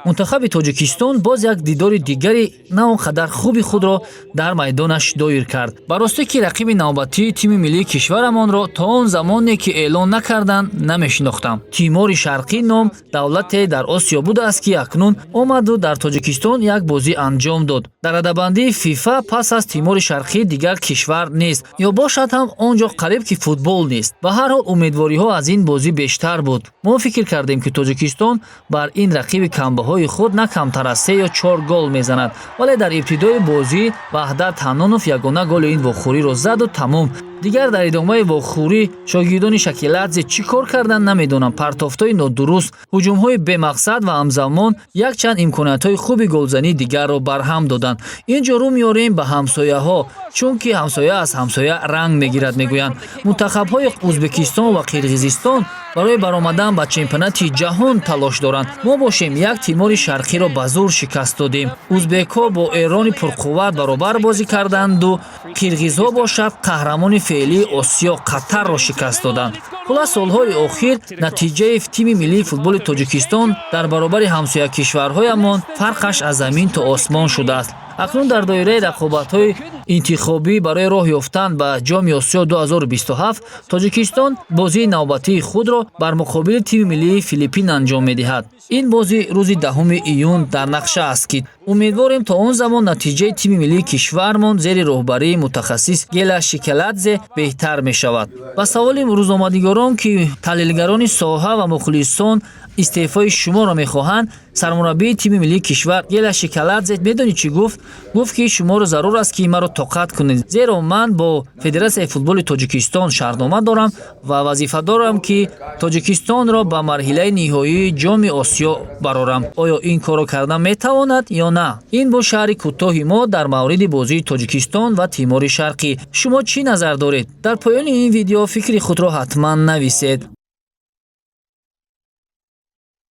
мунтахаби тоҷикистон боз як дидори дигари на он қадар хуби худро дар майдонаш доир кард. ба росте ки рақиби навбатии тими миллии кишварамонро то он замоне ки эълон накарданд намешинохтам. Тимори Шарқӣ ном давлате дар Осиё будааст ки акнун омаду дар Тоҷикистон як бозӣ анҷом дод. дар радабандии ФИФА пас аз Тимори Шарқӣ дигар кишвар нест ё бошад ҳам он ҷо қариб ки футбол нест. ба ҳар ҳол умедвориҳо аз ин бозӣ бештар буд. мо фикр кардем ки Тоҷикистон бар ин рақиби камбаҳои худ на камтар аз 3 ё 4 гол мезанад, вале дар ибтидои бозӣ Ваҳдат Ҳанонов ягона голи ин вохӯриро заду тамом. дигар дар идомаи вохӯрӣ шогирдони Шакиладзе чӣ кор карданд намедонам. партофтои нодуруст, ҳуҷумҳои бемақсад ва ҳамзамон якчанд имкониятҳои хуби голзании дигарро барҳам доданд. инҷо рӯ меорем ба ҳамсояҳо, чунки ҳамсоя аз ҳамсоя ранг мегирад мегӯянд. мунтахабҳои Узбекистон ва Қирғизистон барои баромадан ба чемпионати ҷаҳон талош доранд. мо бошем як Тимори Шарқиро ба зур шикаст додем. узбекҳо бо Эрони пурқувват баробар бозӣ карданду қирғизҳо бошад қаҳрамони феълии Осиё Қатарро шикаст доданд. хулас солҳои охир натиҷаи тими миллии футболи Тоҷикистон дар баробари ҳамсоя кишварҳоямон фарқаш аз замин то осмон шудааст. акнун дар доираи рақобатҳои интихобӣ барои роҳ ёфтан ба ҷоми Осиё 2027 Тоҷикистон бозии навбатии худро бар муқобили тими миллии Филиппин анҷом медиҳад. ин бозӣ рӯзи 10 июн дар нақша аст ки умедворем то он замон натиҷаи тими миллии кишвармон зери роҳбарии мутахассис Гела Шикеладзе беҳтар мешавад. ба саволи рӯзноманигорон ки таҳлилгарони соҳа ва мухлисон истеъфои шуморо мехоҳанд, сармураббии тими миллии кишвар Гела Шикеладзе медонӣ чӣ гуфт? гуфт ки шуморо зарур аст ки маро тоқат кунед, зеро ман бо Федератсияи футболи Тоҷикистон шаҳрнома дорам ва вазифа дорам ки Тоҷикистонро ба марҳилаи ниҳоии ҷоми Осиё барорам. оё ин корро кардан метавонад ё на? ин бо шаҳри кӯтоҳи мо дар мавриди бозии Тоҷикистон ва Тимори Шарқӣ. шумо чӣ назар доред? дар поёни ин видео фикри худро ҳатман нависед.